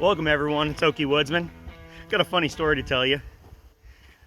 Welcome everyone, it's Okie Woodsman. Got a funny story to tell you.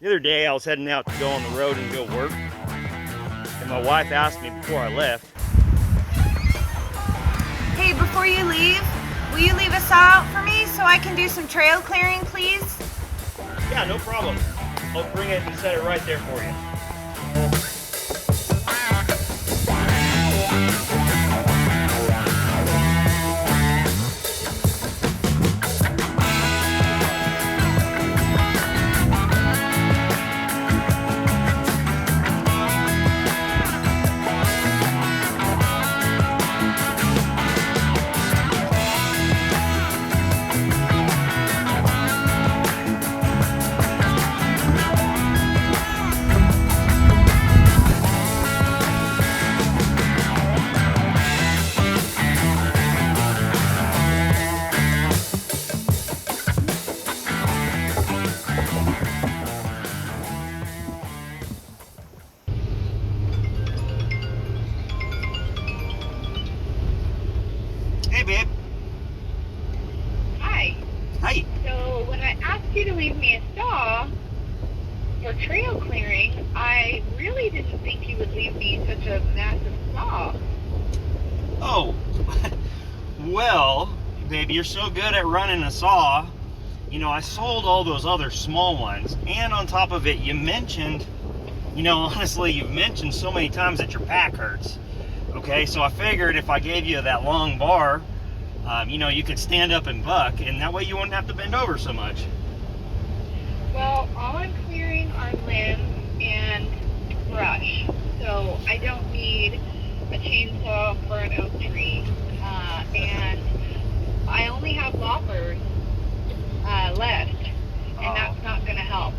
The other day I was heading out to go on the road and go work, and my wife asked me before I left. Hey, before you leave, will you leave a saw out for me so I can do some trail clearing, please? Yeah, no problem. I'll bring it and set it right there for you. Hey, babe. Hi. Hi. So when I asked you to leave me a saw for trail clearing, I really didn't think you would leave me such a massive saw. Oh, well, baby, you're so good at running a saw. You know, I sold all those other small ones. And on top of it, you mentioned, honestly, you've mentioned so many times that your back hurts. Okay, so I figured if I gave you that long bar, you could stand up and buck, and that way you wouldn't have to bend over so much. Well, all I'm clearing are limbs and brush, so I don't need a chainsaw for an oak tree. And I only have loppers left, and that's not going to help.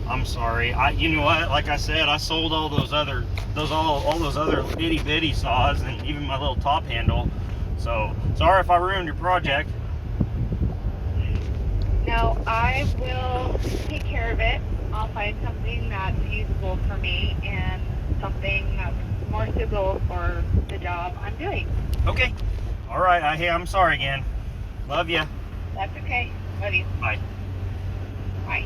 I'm sorry. You know what? Like I said, I sold all those other itty bitty saws and even my little top handle. So sorry if I ruined your project. No, I will take care of it. I'll find something that's usable for me and something that's more suitable for the job I'm doing. Okay. All right. Hey, I'm sorry again. Love you. That's okay. Love you. Bye. Bye.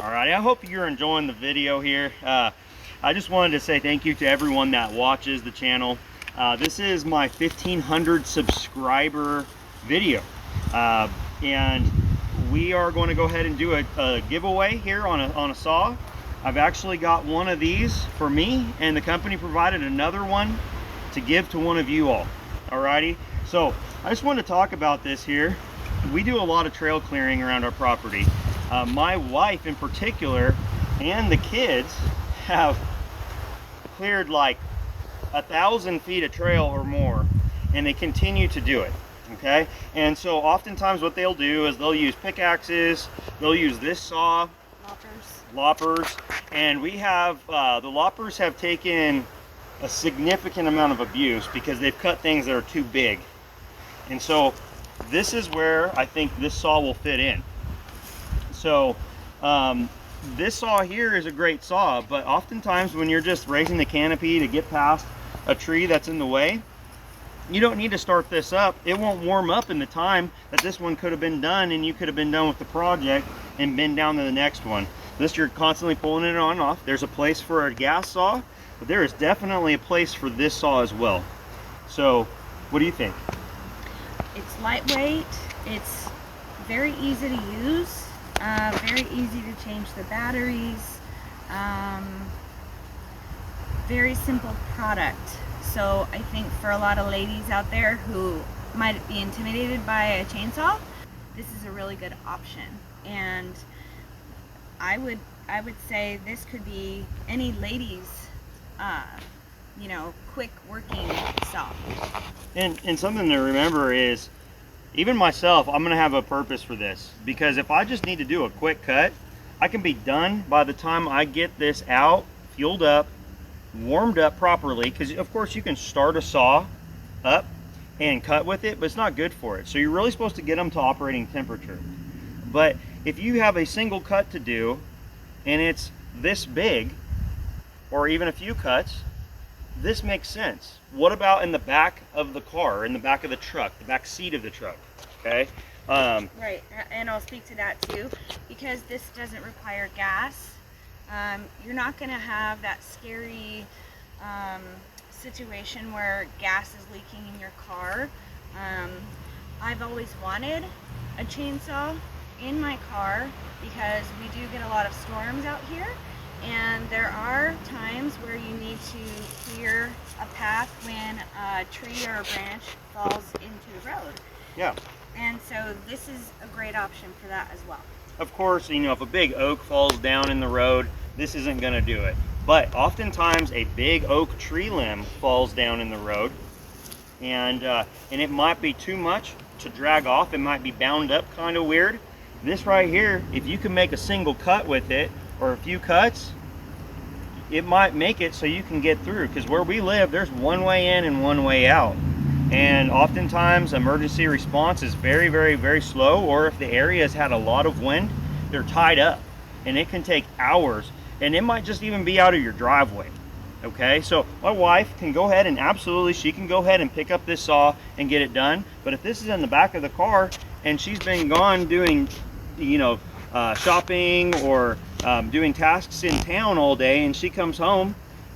Alrighty, I hope you're enjoying the video here. I just wanted to say thank you to everyone that watches the channel. This is my 1,500 subscriber video. And we are going to go ahead and do a giveaway here on a saw. I've actually got one of these for me, and the company provided another one to give to one of you all. Alrighty, so I just want to talk about this here. We do a lot of trail clearing around our property. My wife in particular and the kids have cleared like 1,000 feet of trail or more, and they continue to do it. Okay, and so oftentimes what they'll do is they'll use pickaxes, they'll use this saw, loppers, and we have the loppers have taken a significant amount of abuse because they've cut things that are too big. And so this is where I think this saw will fit in. So this saw here is a great saw, but oftentimes when you're just raising the canopy to get past a tree that's in the way, you don't need to start this up. It won't warm up in the time that this one could have been done, and you could have been done with the project and been down to the next one. This, you're constantly pulling it on and off. There's a place for a gas saw, but there is definitely a place for this saw as well. So what do you think? It's lightweight, it's very easy to use, very easy to change the batteries, very simple product. So I think for a lot of ladies out there who might be intimidated by a chainsaw, this is a really good option. And I would say this could be any lady's you know, quick working saw. And something to remember is, even myself, I'm gonna have a purpose for this, because if I just need to do a quick cut, I can be done by the time I get this out, fueled up, warmed up properly, because of course you can start a saw up and cut with it, but it's not good for it. So you're really supposed to get them to operating temperature. But if you have a single cut to do and it's this big, or even a few cuts, this makes sense. What about in the back of the car, in the back of the truck, the back seat of the truck? Okay. Right, and I'll speak to that too, because this doesn't require gas. You're not going to have that scary situation where gas is leaking in your car. I've always wanted a chainsaw in my car because we do get a lot of storms out here, and there are times where you need to clear a path when a tree or a branch falls into the road. Yeah. And so this is a great option for that as well. Of course, you know, if a big oak falls down in the road, this isn't going to do it. But oftentimes a big oak tree limb falls down in the road, and it might be too much to drag off. It might be bound up kind of weird. This right here, if you can make a single cut with it, or a few cuts, it might make it so you can get through, because where we live, there's one way in and one way out. And oftentimes emergency response is very, very, very slow, or if the area has had a lot of wind, they're tied up, and it can take hours, and it might just even be out of your driveway. Okay, so my wife can go ahead and absolutely, she can go ahead and pick up this saw and get it done. But if this is in the back of the car and she's been gone doing, you know, shopping or doing tasks in town all day, and she comes home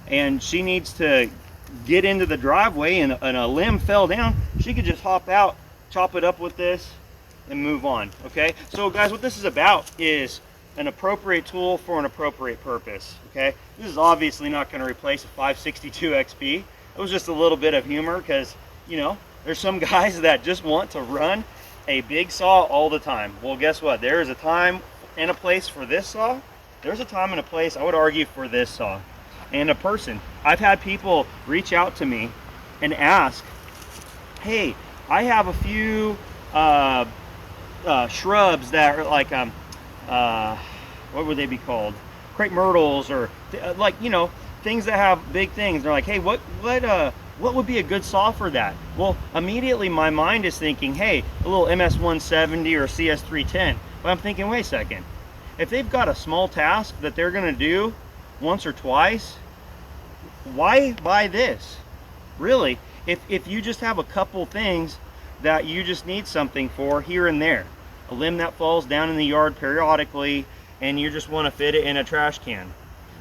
and she needs to get into the driveway and a limb fell down, she could just hop out, chop it up with this, and move on. Okay, so guys, what this is about is an appropriate tool for an appropriate purpose. Okay, this is obviously not going to replace a 562 XP. It was just a little bit of humor, because, you know, there's some guys that just want to run a big saw all the time. Well, guess what? There is a time and a place for this saw. There's a time and a place, I would argue, for this saw. And a person, I've had people reach out to me and ask, hey, I have a few shrubs that are like what would they be called, crepe myrtles, or like, you know, things that have big things. They're like, hey, what would be a good saw for that? Well, immediately my mind is thinking, hey, a little MS-170 or CS-310. But I'm thinking, wait a second, if they've got a small task that they're going to do once or twice, why buy this? Really, if you just have a couple things that you just need something for here and there, a limb that falls down in the yard periodically, and you just want to fit it in a trash can.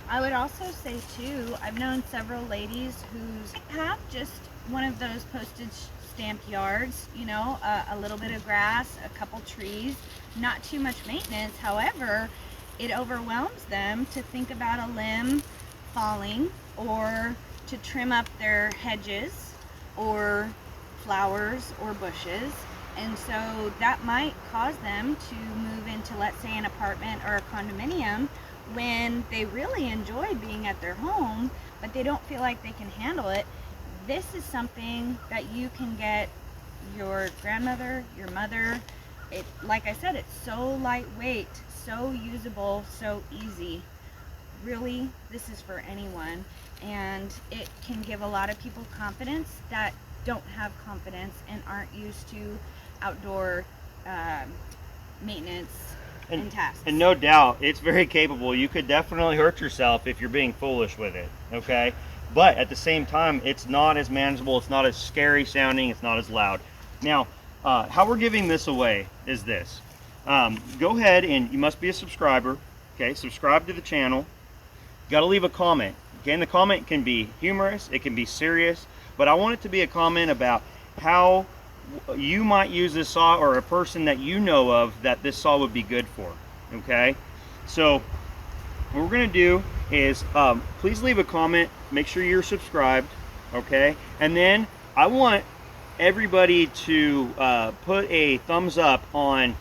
I would also say too, I've known several ladies who have just one of those postage stamp yards, you know, a little bit of grass, a couple trees, not too much maintenance. However, it overwhelms them to think about a limb falling, or to trim up their hedges or flowers or bushes. And so that might cause them to move into, let's say, an apartment or a condominium when they really enjoy being at their home, but they don't feel like they can handle it. This is something that you can get your grandmother, your mother. It, like I said, it's so lightweight, so usable, so easy. Really, this is for anyone, and it can give a lot of people confidence that don't have confidence and aren't used to outdoor maintenance and tasks. And no doubt, it's very capable. You could definitely hurt yourself if you're being foolish with it, okay? But at the same time, it's not as manageable, it's not as scary sounding, it's not as loud. Now, how we're giving this away is this. Go ahead, and you must be a subscriber, okay? Subscribe to the channel. You gotta leave a comment, okay? And the comment can be humorous, it can be serious, but I want it to be a comment about how you might use this saw, or a person that you know of that this saw would be good for, okay? So what we're gonna do is please leave a comment, make sure you're subscribed, okay? And then I want everybody to put a thumbs up on,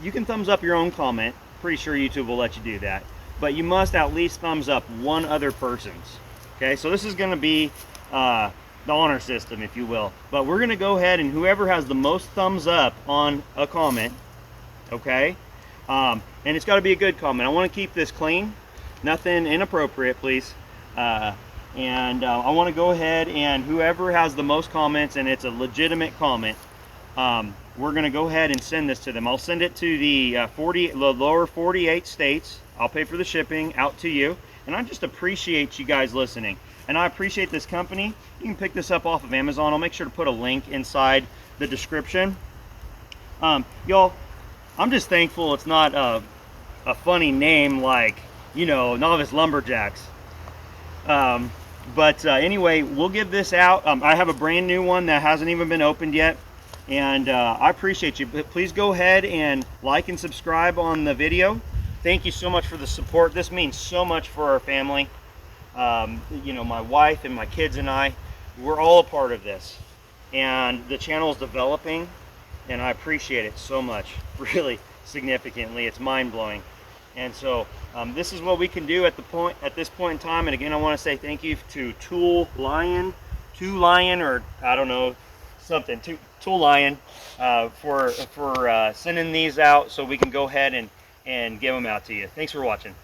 you can thumbs up your own comment, pretty sure YouTube will let you do that, but you must at least thumbs up one other person's, okay? So this is gonna be the honor system, if you will, but we're gonna go ahead, and whoever has the most thumbs up on a comment, okay, and it's got to be a good comment. I want to keep this clean, nothing inappropriate, please, and I want to go ahead, and whoever has the most comments and it's a legitimate comment, we're gonna go ahead and send this to them. I'll send it to the lower 48 states. I'll pay for the shipping out to you, and I just appreciate you guys listening. And I appreciate this company. You can pick this up off of Amazon. I'll make sure to put a link inside the description. Y'all, I'm just thankful it's not a funny name like, you know, Novice Lumberjacks. But anyway, we'll give this out. I have a brand new one that hasn't even been opened yet. And I appreciate you. Please go ahead and like and subscribe on the video. Thank you so much for the support. This means so much for our family. You know, my wife and my kids and I, we're all a part of this, and the channel is developing, and I appreciate it so much, really significantly. It's mind-blowing. And so this is what we can do at this point in time. And again, I want to say thank you to Tool Lion, or I don't know, something, Tool Lion, for sending these out so we can go ahead and give them out to you. Thanks for watching.